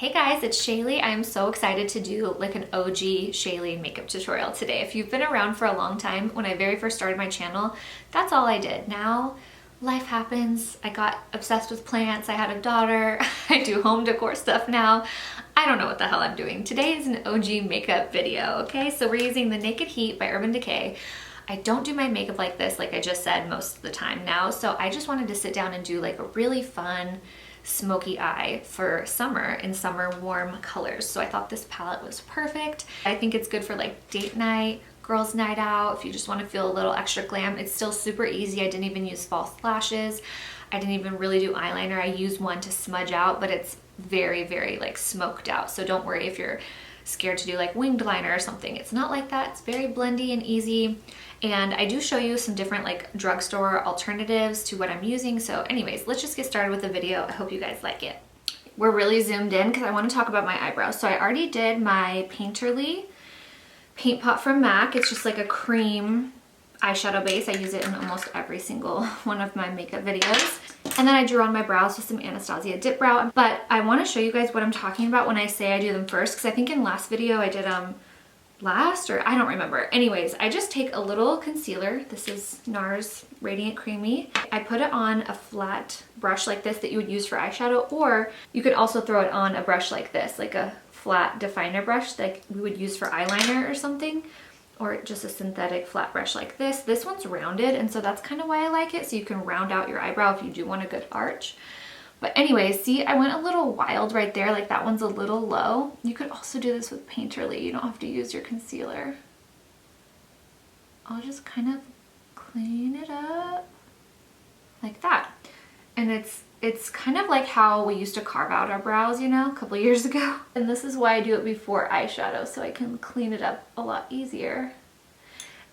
Hey guys, it's Shaylee. I'm so excited to do like an OG Shaylee makeup tutorial today. If you've been around for a long time, when I very first started my channel, that's all I did. Now, life happens. I got obsessed with plants. I had a daughter. I do home decor stuff now. I don't know what the hell I'm doing. Today is an OG makeup video, okay? So we're using the Naked Heat by Decay. I don't do my makeup like this, like I just said, most of the time now. So I just wanted to sit down and do like a really fun, smoky eye for summer in summer warm colors. So I thought this palette was perfect. I think it's good for like date night, girls night out, if you just want to feel a little extra glam. It's still super easy. I didn't even use false lashes. I didn't even really do eyeliner. I used one to smudge out, but it's very, very like smoked out. So don't worry if you're scared to do like winged liner or something. It's not like that. It's very blendy and easy. And I do show you some different like drugstore alternatives to what I'm using. So anyways, let's just get started with the video. I hope you guys like it. We're really zoomed in because I want to talk about my eyebrows. So I already did my Painterly paint pot from MAC. It's just like a cream eyeshadow base. I use it in almost every single one of my makeup videos. And then I drew on my brows with some Anastasia Dip Brow. But I want to show you guys what I'm talking about when I say I do them first, because I think in last video I did last, or I don't remember. Anyways, I just take a little concealer. This is NARS Radiant Creamy. I put it on a flat brush like this that you would use for eyeshadow, or you could also throw it on a brush like this, like a flat definer brush like we would use for eyeliner or something, or just a synthetic flat brush like this. This one's rounded, and so that's kind of why I like it, so you can round out your eyebrow if you do want a good arch. But anyways, see, I went a little wild right there, like that one's a little low. You could also do this with Painterly. You don't have to use your concealer. I'll just kind of clean it up like that. And it's kind of like how we used to carve out our brows, you know, a couple years ago. And this is why I do it before eyeshadow, so I can clean it up a lot easier.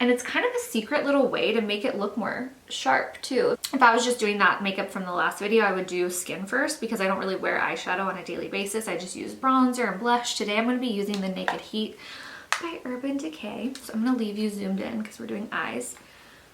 And it's kind of a secret little way to make it look more sharp too. If I was just doing that makeup from the last video, I would do skin first because I don't really wear eyeshadow on a daily basis. I just use bronzer and blush. Today I'm going to be using the Naked Heat by Decay. So I'm going to leave you zoomed in because we're doing eyes.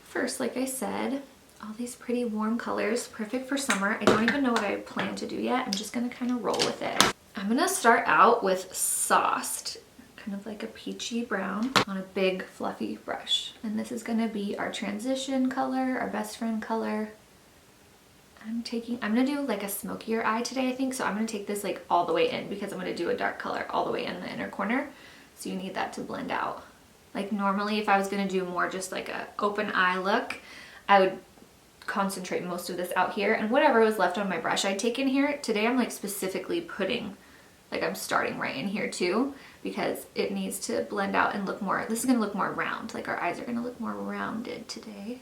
First, like I said, all these pretty warm colors, perfect for summer. I don't even know what I plan to do yet. I'm just going to kind of roll with it. I'm going to start out with Sauced, kind of like a peachy brown on a big fluffy brush. And this is gonna be our transition color, our best friend color. I'm gonna do like a smokier eye today, I think. So I'm gonna take this like all the way in because I'm gonna do a dark color all the way in the inner corner. So you need that to blend out. Like normally if I was gonna do more just like a open eye look, I would concentrate most of this out here, and whatever was left on my brush I'd take in here. Today I'm like specifically putting, like I'm starting right in here too, because it needs to blend out and look more, this is gonna look more round, like our eyes are gonna look more rounded today.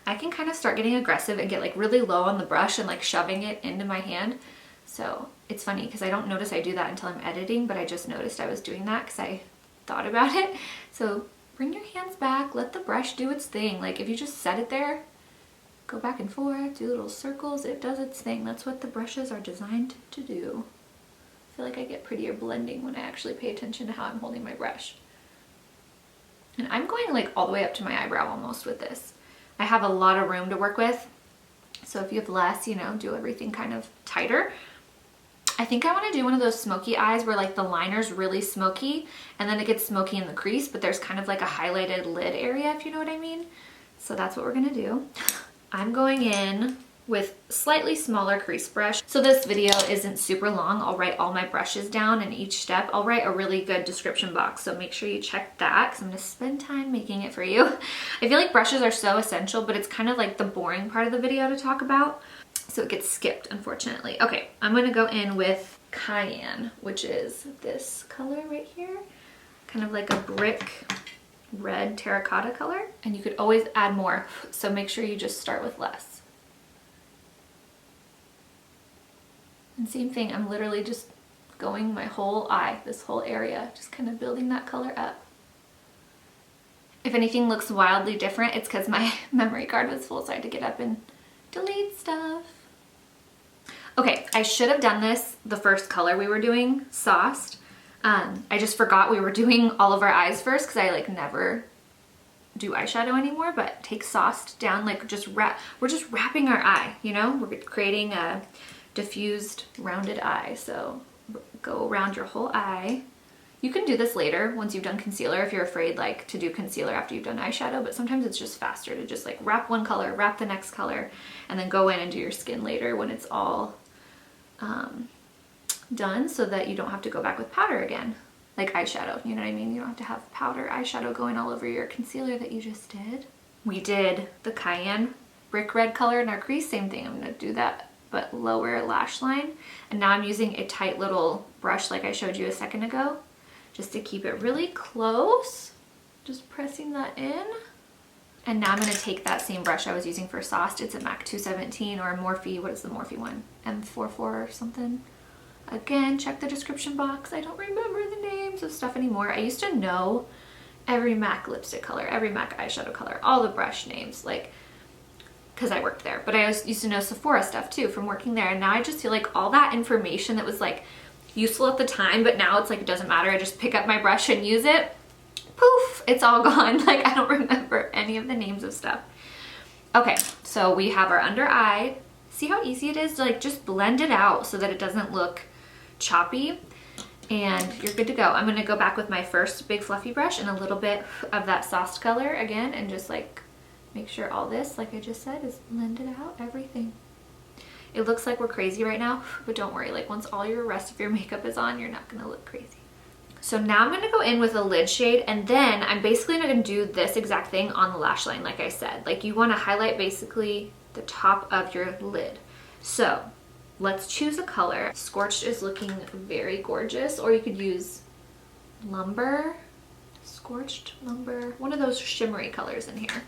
I can kind of start getting aggressive and get like really low on the brush and like shoving it into my hand. So it's funny because I don't notice I do that until I'm editing, but I just noticed I was doing that because I thought about it. So bring your hands back, let the brush do its thing. Like if you just set it there, go back and forth, do little circles, it does its thing. That's what the brushes are designed to do. I feel like I get prettier blending when I actually pay attention to how I'm holding my brush. And I'm going like all the way up to my eyebrow almost with this. I have a lot of room to work with. So if you have less, you know, do everything kind of tighter. I think I want to do one of those smoky eyes where like the liner's really smoky and then it gets smoky in the crease, but there's kind of like a highlighted lid area, if you know what I mean. So that's what we're gonna do. I'm going in with slightly smaller crease brush. So this video isn't super long. I'll write all my brushes down in each step. I'll write a really good description box, so make sure you check that because I'm gonna spend time making it for you. I feel like brushes are so essential, but it's kind of like the boring part of the video to talk about, so it gets skipped, unfortunately. Okay, I'm gonna go in with Cayenne, which is this color right here, kind of like a brick red terracotta color, and you could always add more, so make sure you just start with less. And same thing, I'm literally just going my whole eye, this whole area, just kind of building that color up. If anything looks wildly different, it's because my memory card was full, so I had to get up and delete stuff. Okay, I should have done this the first color we were doing, Sauced. I just forgot we were doing all of our eyes first because I like never do eyeshadow anymore, but take Sauced down, like we're just wrapping our eye, you know? We're creating a diffused rounded eye, so go around your whole eye. You can do this later once you've done concealer if you're afraid like to do concealer after you've done eyeshadow, but sometimes it's just faster to just like wrap one color, wrap the next color, and then go in and do your skin later when it's all done, so that you don't have to go back with powder again. Like eyeshadow, you know what I mean? You don't have to have powder eyeshadow going all over your concealer that you just did. We did the Cayenne brick red color in our crease, same thing. I'm gonna do that but lower lash line. And now I'm using a tight little brush like I showed you a second ago, just to keep it really close. Just pressing that in. And now I'm gonna take that same brush I was using for Sauced. It's a MAC 217 or a Morphe, what is the Morphe one? M44 or something. Again, check the description box. I don't remember the names of stuff anymore. I used to know every MAC lipstick color, every MAC eyeshadow color, all the brush names, like, because I worked there. But I used to know Sephora stuff too from working there. And now I just feel like all that information that was like useful at the time, but now it's like it doesn't matter. I just pick up my brush and use it. Poof, it's all gone. Like I don't remember any of the names of stuff. Okay, so we have our under eye. See how easy it is to like just blend it out so that it doesn't look choppy, and you're good to go. I'm gonna go back with my first big fluffy brush and a little bit of that Sauced color again, and just like make sure all this, like I just said, is blended out, everything. It looks like we're crazy right now, but don't worry, like once all your rest of your makeup is on, you're not gonna look crazy. So now I'm gonna go in with a lid shade, and then I'm basically gonna do this exact thing on the lash line, like I said. Like you wanna highlight basically the top of your lid. So let's choose a color. Scorched is looking very gorgeous, or you could use Lumber, Scorched, Lumber, one of those shimmery colors in here.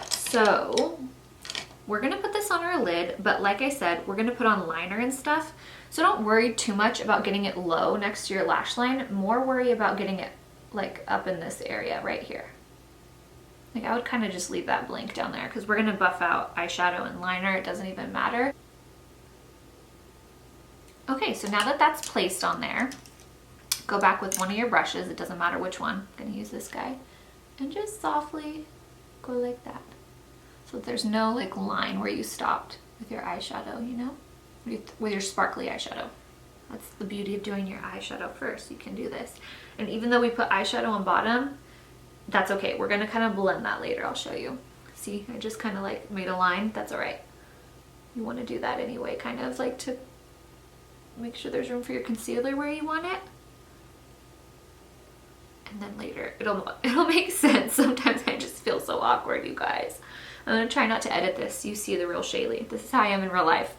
So we're gonna put this on our lid, but like I said, we're gonna put on liner and stuff. So don't worry too much about getting it low next to your lash line. More worry about getting it like up in this area right here. Like I would kind of just leave that blank down there because we're gonna buff out eyeshadow and liner. It doesn't even matter. Okay, so now that that's placed on there, go back with one of your brushes. It doesn't matter which one. I'm gonna use this guy, and just softly go like that. So there's no like line where you stopped with your eyeshadow, you know? With your sparkly eyeshadow. That's the beauty of doing your eyeshadow first. You can do this. And even though we put eyeshadow on bottom, that's okay. We're gonna kind of blend that later. I'll show you. See, I just kind of like made a line. That's all right. You want to do that anyway, kind of like to make sure there's room for your concealer where you want it. And then later, it'll make sense. Sometimes I just feel so awkward, you guys. I'm gonna try not to edit this. You see the real Shaylee. This is how I am in real life.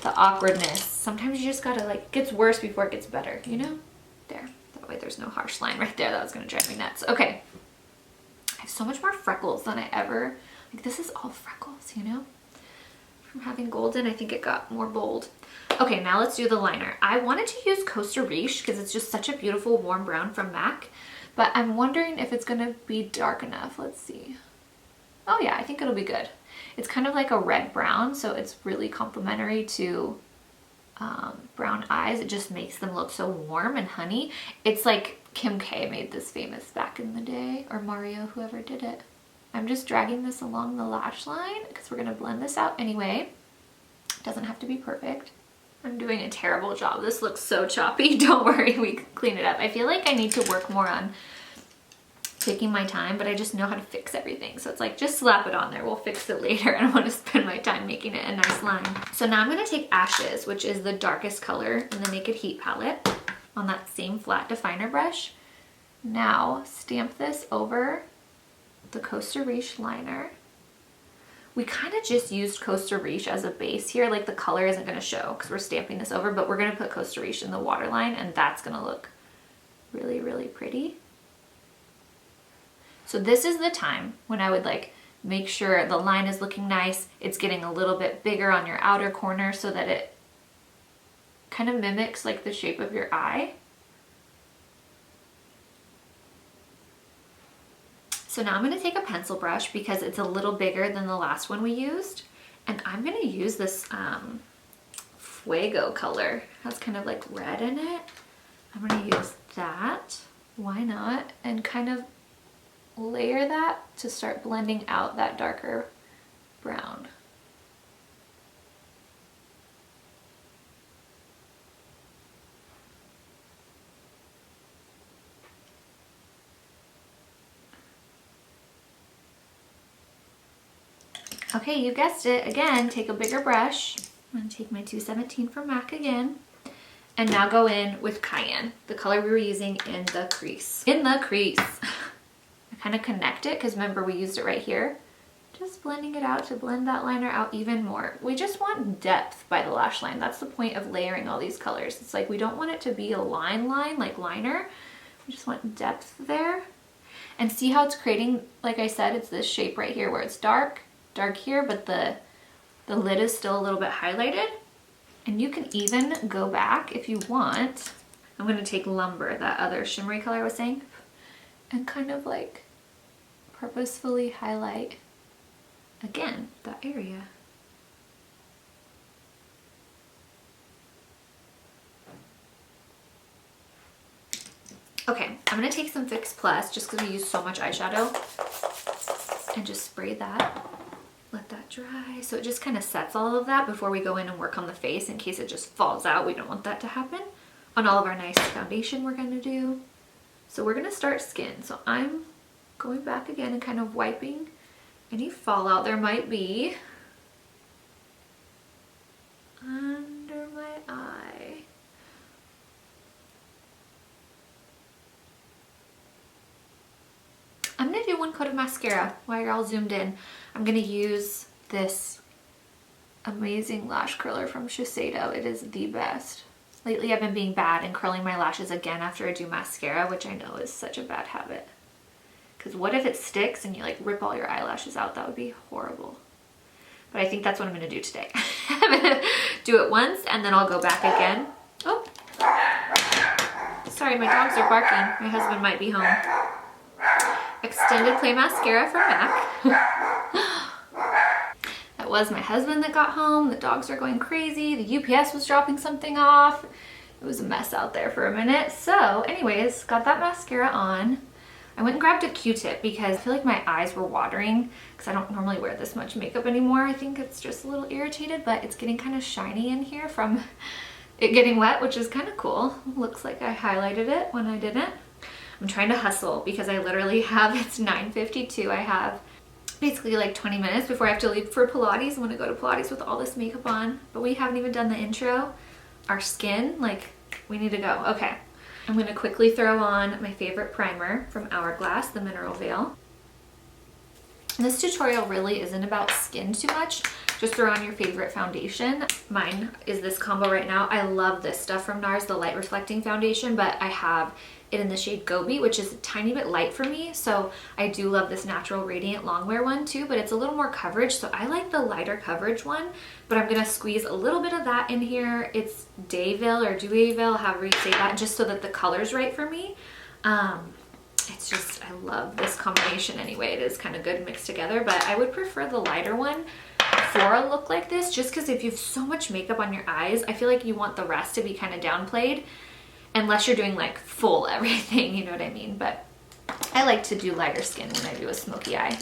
The awkwardness. Sometimes you just gotta like, it gets worse before it gets better, you know? There. That way there's no harsh line right there. That was gonna drive me nuts. Okay. I have so much more freckles than I ever, like this is all freckles, you know? From having golden, I think it got more bold. Okay, now let's do the liner. I wanted to use Costa Riche because it's just such a beautiful warm brown from MAC, but I'm wondering if it's gonna be dark enough. Let's see. Oh yeah, I think it'll be good. It's kind of like a red brown, so it's really complementary to brown eyes. It just makes them look so warm and honey. It's like Kim K made this famous back in the day, or Mario, whoever did it. I'm just dragging this along the lash line because we're gonna blend this out anyway. It doesn't have to be perfect. I'm doing a terrible job. This looks so choppy. Don't worry, we can clean it up. I feel like I need to work more on taking my time, but I just know how to fix everything. So it's like, just slap it on there. We'll fix it later. I don't want to spend my time making it a nice line. So now I'm going to take Ashes, which is the darkest color in the Naked Heat palette, on that same flat definer brush. Now stamp this over the Costa Riche liner. We kind of just used Costa Riche as a base here. Like the color isn't going to show because we're stamping this over, but we're going to put Costa Riche in the waterline, and that's going to look really, really pretty. So this is the time when I would like make sure the line is looking nice. It's getting a little bit bigger on your outer corner so that it kind of mimics like the shape of your eye. So now I'm going to take a pencil brush because it's a little bigger than the last one we used. And I'm going to use this Fuego color. It has kind of like red in it. I'm going to use that. Why not? And kind of layer that to start blending out that darker brown. Okay, you guessed it. Again, take a bigger brush. I'm gonna take my 217 from MAC again. And now go in with Cayenne, the color we were using in the crease. In the crease. I kind of connect it because remember we used it right here. Just blending it out to blend that liner out even more. We just want depth by the lash line. That's the point of layering all these colors. It's like we don't want it to be a line like liner. We just want depth there. And see how it's creating, like I said, it's this shape right here where it's dark here, but the lid is still a little bit highlighted. And you can even go back if you want. I'm gonna take Lumber, that other shimmery color I was saying, and kind of like purposefully highlight again that area. Okay, I'm gonna take some Fix Plus just because we use so much eyeshadow and just spray that. Let that dry. So it just kind of sets all of that before we go in and work on the face in case it just falls out. We don't want that to happen on all of our nice foundation we're going to do. So we're going to start skin. So I'm going back again and kind of wiping any fallout there might be under my eye. I'm going to do one coat of mascara while you're all zoomed in. I'm going to use this amazing lash curler from Shiseido. It is the best. Lately I've been being bad and curling my lashes again after I do mascara, which I know is such a bad habit. Because what if it sticks and you like rip all your eyelashes out? That would be horrible. But I think that's what I'm going to do today. I'm going to do it once and then I'll go back again. Oh, sorry, my dogs are barking. My husband might be home. Extended Play Mascara from MAC. That was my husband that got home. The dogs are going crazy. The UPS was dropping something off. It was a mess out there for a minute. So anyways, got that mascara on. I went and grabbed a Q-tip because I feel like my eyes were watering because I don't normally wear this much makeup anymore. I think it's just a little irritated, but it's getting kind of shiny in here from it getting wet, which is kind of cool. Looks like I highlighted it when I didn't. I'm trying to hustle because I literally have, it's 9:52. I have basically like 20 minutes before I have to leave for Pilates. I'm gonna go to Pilates with all this makeup on, but we haven't even done the intro. Our skin, like, we need to go. Okay, I'm gonna quickly throw on my favorite primer from Hourglass, the Mineral Veil. This tutorial really isn't about skin too much. Just throw on your favorite foundation. Mine is this combo right now. I love this stuff from NARS, the Light Reflecting Foundation, but I have it in the shade Gobi, which is a tiny bit light for me. So I do love this Natural Radiant Longwear one too, but it's a little more coverage. So I like the lighter coverage one, but I'm gonna squeeze a little bit of that in here. It's Dayville or Deweyville, however you say that, just so that the color's right for me. It's just, I love this combination anyway. It is kind of good mixed together, but I would prefer the lighter one for a look like this, just because if you have so much makeup on your eyes, I feel like you want the rest to be kind of downplayed, unless you're doing like full everything, you know what I mean? But I like to do lighter skin when I do a smoky eye.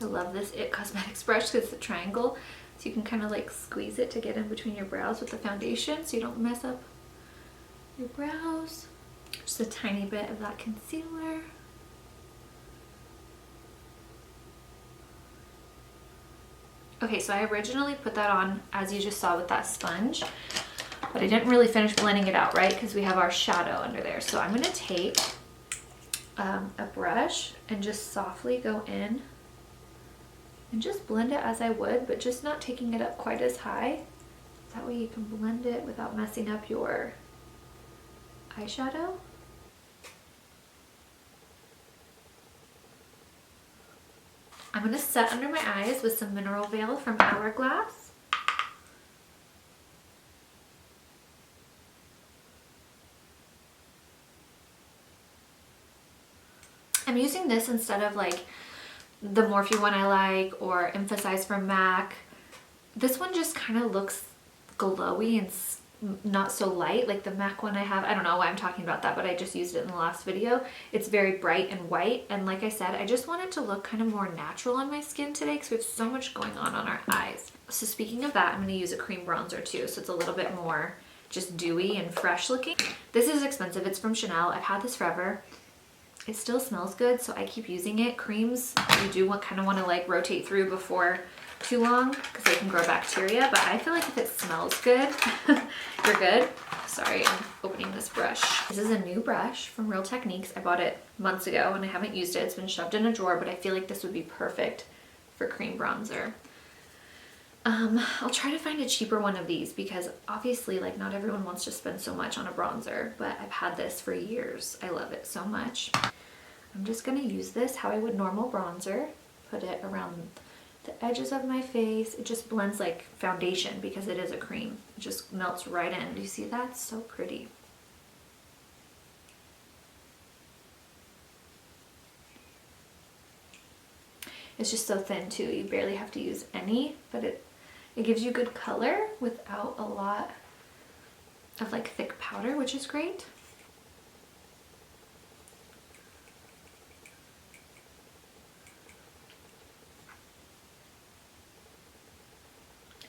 I love this IT Cosmetics brush because it's a triangle, so you can kind of like squeeze it to get in between your brows with the foundation so you don't mess up your brows. Just a tiny bit of that concealer. Okay, so I originally put that on, as you just saw, with that sponge, but I didn't really finish blending it out, right? Because we have our shadow under there. So I'm gonna take a brush and just softly go in and just blend it as I would, but just not taking it up quite as high. That way you can blend it without messing up your eyeshadow. I'm going to set under my eyes with some Mineral Veil from Hourglass. I'm using this instead of like the Morphe one I like or Emphasize from MAC. This one just kind of looks glowy and not so light like the MAC one I have. I don't know why I'm talking about that, but I just used it in the last video. It's very bright and white, and like I said, I just want it to look kind of more natural on my skin today because we have so much going on our eyes. So speaking of that, I'm going to use a cream bronzer too, so it's a little bit more just dewy and fresh looking. This is expensive. It's from Chanel. I've had this forever. it still smells good, so I keep using it. Creams, you do kind of want to like rotate through before too long because they can grow bacteria, but I feel like if it smells good, you're good. Sorry, I'm opening this brush. This is a new brush from Real Techniques. I bought it months ago and I haven't used it. It's been shoved in a drawer, but I feel like this would be perfect for cream bronzer. I'll try to find a cheaper one of these because obviously like not everyone wants to spend so much on a bronzer, but I've had this for years. I love it so much. I'm just gonna use this how I would normal bronzer, put it around the edges of my face. It just blends like foundation because it is a cream. It just melts right in. Do you see that? It's so pretty. It's just so thin too. You barely have to use any, but it gives you good color without a lot of like thick powder, which is great.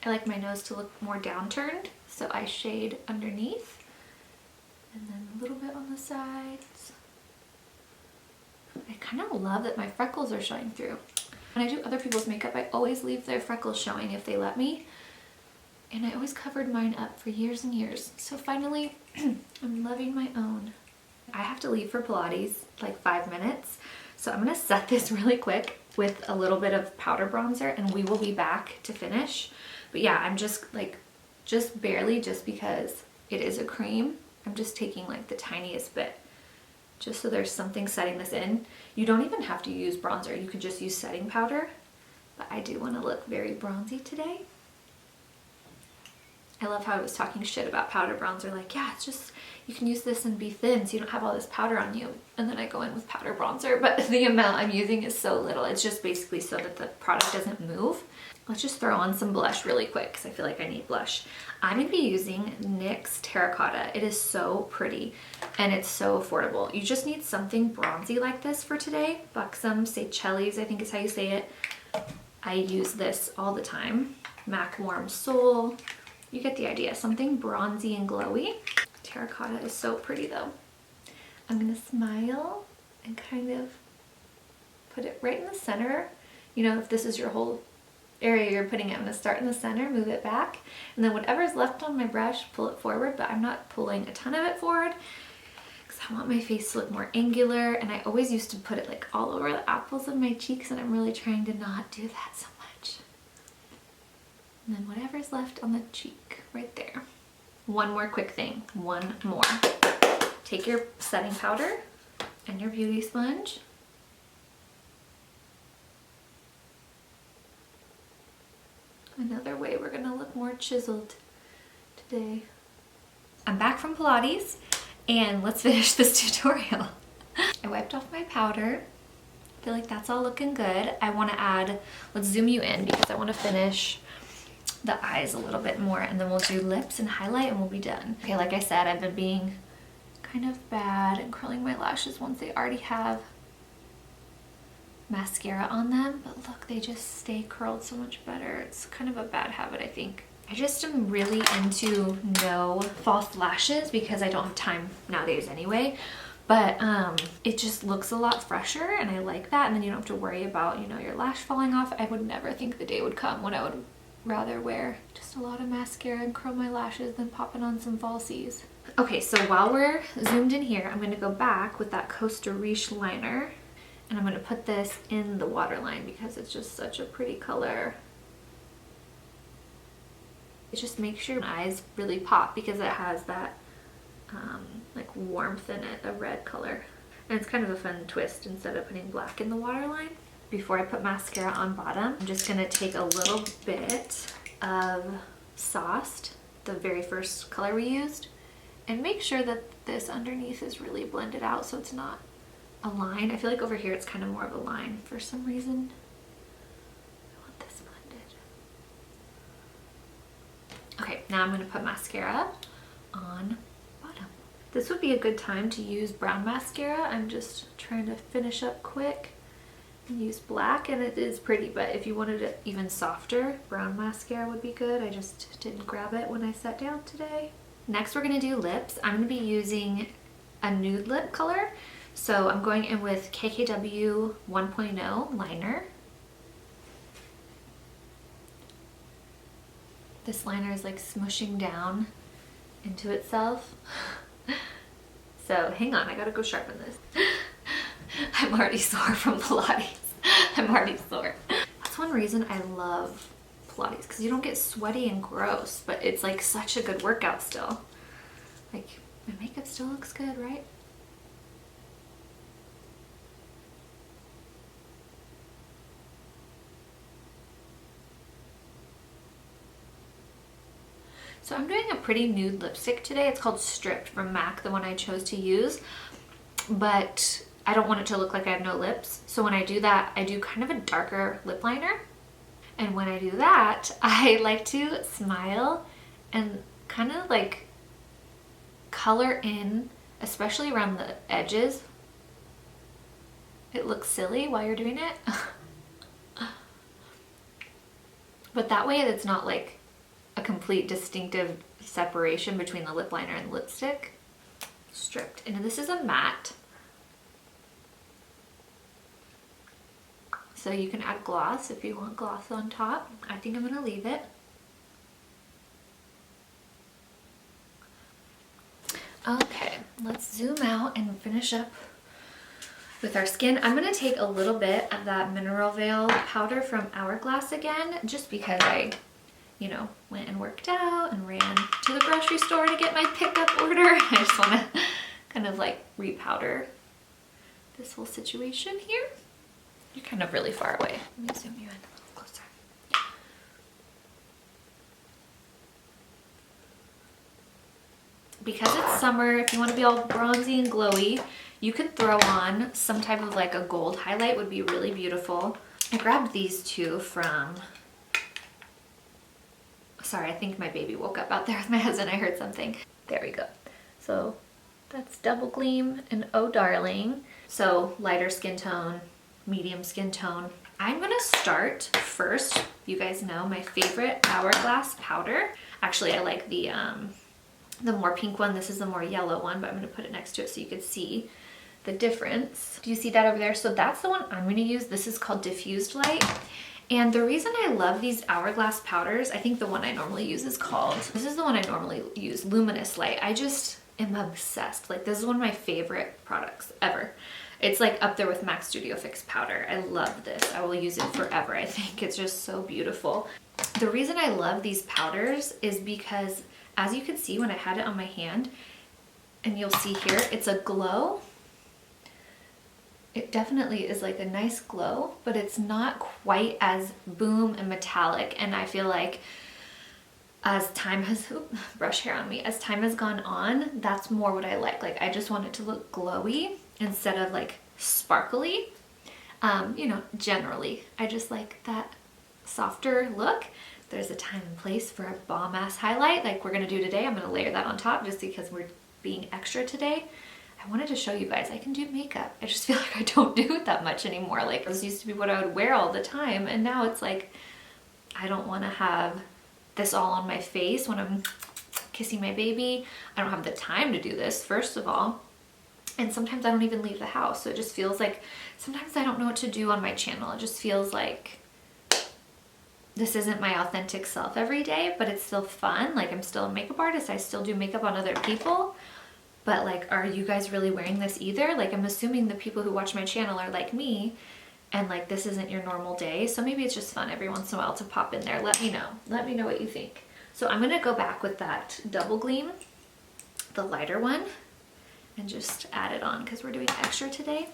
I like my nose to look more downturned, so I shade underneath and then a little bit on the sides. I kind of love that my freckles are showing through. When I do other people's makeup, I always leave their freckles showing if they let me. And I always covered mine up for years and years. So finally, I'm loving my own. I have to leave for Pilates like 5 minutes. So I'm gonna set this really quick with a little bit of powder bronzer and we will be back to finish. But yeah, I'm just like, just barely, just because it is a cream, I'm just taking like the tiniest bit, just so there's something setting this in. You don't even have to use bronzer, you could just use setting powder, but I do want to look very bronzy today. I love how I was talking shit about powder bronzer, like, yeah, it's just, you can use this and be thin so you don't have all this powder on you. And then I go in with powder bronzer, but the amount I'm using is so little. It's just basically so that the product doesn't move. Let's just throw on some blush really quick because I feel like I need blush. I'm going to be using NYX Terracotta. It is so pretty and it's so affordable. You just need something bronzy like this for today. Buxom Seychelles, I think is how you say it. I use this all the time. MAC Warm Soul. You get the idea. Something bronzy and glowy. Terracotta is so pretty though. I'm going to smile and kind of put it right in the center. You know, if this is your whole area you're putting it, I'm going to start in the center, move it back, and then whatever's left on my brush, pull it forward, but I'm not pulling a ton of it forward because I want my face to look more angular, and I always used to put it like all over the apples of my cheeks, and I'm really trying to not do that so much. And then whatever's left on the cheek, right there. One more quick thing, one more. Take your setting powder and your beauty sponge. Another way we're gonna look more chiseled today. I'm back from Pilates and let's finish this tutorial. I wiped off my powder. I feel like that's all looking good. I wanna add, let's zoom you in because I wanna finish the eyes a little bit more and then we'll do lips and highlight and we'll be done. Okay, like I said, I've been being kind of bad and curling my lashes once they already have mascara on them, but look, they just stay curled so much better. It's kind of a bad habit, I think. I just am really into no false lashes because I don't have time nowadays anyway, but it just looks a lot fresher and I like that, and then you don't have to worry about, you know, your lash falling off. I would never think the day would come when I would rather wear just a lot of mascara and curl my lashes than popping on some falsies. Okay, so while we're zoomed in here, I'm going to go back with that Costa Riche liner. And I'm going to put this in the waterline because it's just such a pretty color. It just makes your eyes really pop because it has that like warmth in it, a red color. And it's kind of a fun twist instead of putting black in the waterline. Before I put mascara on bottom, I'm just going to take a little bit of Sauced, the very first color we used, and make sure that this underneath is really blended out so it's not a line. I feel like over here it's kind of more of a line for some reason. I want this blended. Okay, now I'm going to put mascara on bottom. This would be a good time to use brown mascara. I'm just trying to finish up quick and use black, and it is pretty, but if you wanted it even softer, brown mascara would be good. I just didn't grab it when I sat down today. Next we're going to do lips. I'm going to be using a nude lip color. So I'm going in with KKW 1.0 liner. This liner is like smushing down into itself. So hang on, I gotta go sharpen this. I'm already sore from Pilates. I'm already sore. That's one reason I love Pilates, because you don't get sweaty and gross, but it's like such a good workout still. Like, my makeup still looks good, right? So I'm doing a pretty nude lipstick today. It's called Stripped from MAC, the one I chose to use, but I don't want it to look like I have no lips. So when I do that, I do kind of a darker lip liner. And when I do that, I like to smile and kind of like color in, especially around the edges. It looks silly while you're doing it. But that way it's not like a complete distinctive separation between the lip liner and the lipstick. Stripped. And this is a matte. So you can add gloss if you want gloss on top. I think I'm going to leave it. Okay, let's zoom out and finish up with our skin. I'm going to take a little bit of that Mineral Veil powder from Hourglass again, just because I, you know, went and worked out and ran to the grocery store to get my pickup order. I just want to kind of like repowder this whole situation here. You're kind of really far away. Let me zoom you in a little closer. Because it's summer, if you want to be all bronzy and glowy, you could throw on some type of like a gold highlight, would be really beautiful. I grabbed these two from, sorry, I think my baby woke up out there with my husband. I heard something. There we go. So that's Double Gleam and Oh Darling. So lighter skin tone, medium skin tone. I'm gonna start first. You guys know my favorite Hourglass powder. Actually, I like the more pink one. This is the more yellow one, but I'm gonna put it next to it so you can see the difference. Do you see that over there? So that's the one I'm gonna use. This is called Diffused Light. And the reason I love these Hourglass powders, I think the one I normally use is called, this is the one I normally use, Luminous Light. I just am obsessed. Like, this is one of my favorite products ever. It's like up there with MAC Studio Fix powder. I love this. I will use it forever. I think it's just so beautiful. The reason I love these powders is because, as you can see when I had it on my hand, and you'll see here, it's a glow. It definitely is like a nice glow, but it's not quite as boom and metallic. And I feel like as time has, brush hair on me, as time has gone on, that's more what I like. Like, I just want it to look glowy instead of like sparkly. You know, generally, I just like that softer look. There's a time and place for a bomb ass highlight like we're gonna do today. I'm gonna layer that on top just because we're being extra today. I wanted to show you guys I can do makeup. I just feel like I don't do it that much anymore. Like, this used to be what I would wear all the time, and now it's like I don't want to have this all on my face when I'm kissing my baby. I don't have the time to do this, first of all, and sometimes I don't even leave the house, so it just feels like sometimes I don't know what to do on my channel. It just feels like this isn't my authentic self every day, but it's still fun. Like, I'm still a makeup artist. I still do makeup on other people. But like, are you guys really wearing this either? Like, I'm assuming the people who watch my channel are like me, and like, this isn't your normal day. So maybe it's just fun every once in a while to pop in there. Let me know. Let me know what you think. So I'm gonna go back with that Double Gleam, the lighter one, and just add it on because we're doing extra today.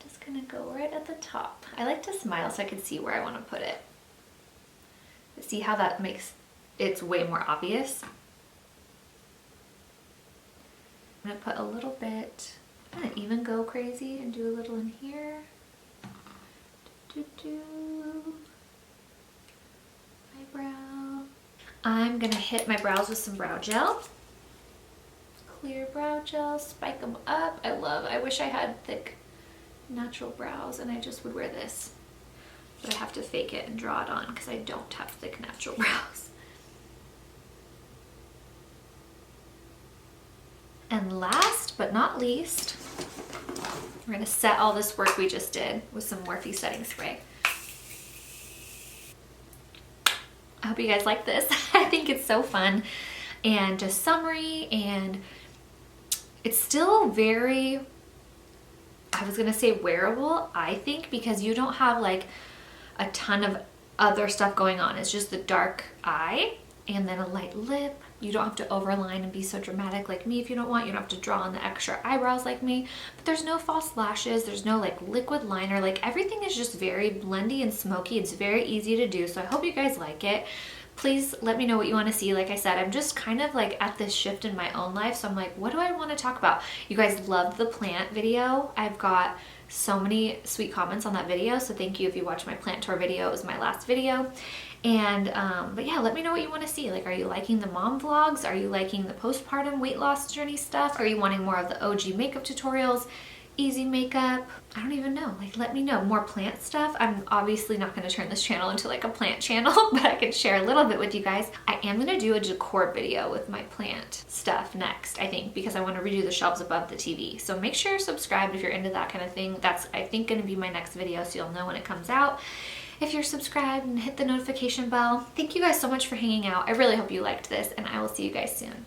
Just gonna go right at the top. I like to smile so I can see where I want to put it. See how that makes it's way more obvious? I'm gonna put a little bit, I'm gonna even go crazy and do a little in here. Eyebrow. I'm gonna hit my brows with some brow gel. Clear brow gel, spike them up. I wish I had thick natural brows and I just would wear this. But I have to fake it and draw it on because I don't have thick natural brows. And last but not least, We're gonna set all this work we just did with some Morphe setting spray. I hope you guys like this. I think it's so fun and just summery, and it's still very, I was gonna say wearable, I think, because you don't have like a ton of other stuff going on. It's just the dark eye and then a light lip. You don't have to overline and be so dramatic like me if you don't want. You don't have to draw on the extra eyebrows like me. But there's no false lashes. There's no like liquid liner. Like everything is just very blendy and smoky. It's very easy to do. So I hope you guys like it. Please let me know what you want to see. Like I said, I'm just kind of like at this shift in my own life. So I'm like, what do I want to talk about? You guys loved the plant video. I've got so many sweet comments on that video. So thank you if you watched my plant tour video. It was my last video. And but yeah, let me know what you want to see. Like, are you liking the mom vlogs? Are you liking the postpartum weight loss journey stuff? Are you wanting more of the OG makeup tutorials, easy makeup? I don't even know. Like, let me know. More plant stuff. I'm obviously not going to turn this channel into like a plant channel, but I can share a little bit with you guys. I am going to do a decor video with my plant stuff next, I think, because I want to redo the shelves above the TV. So make sure you're subscribed if you're into that kind of thing. That's, I think, going to be my next video, so you'll know when it comes out. If you're subscribed and hit the notification bell. Thank you guys so much for hanging out. I really hope you liked this, and I will see you guys soon.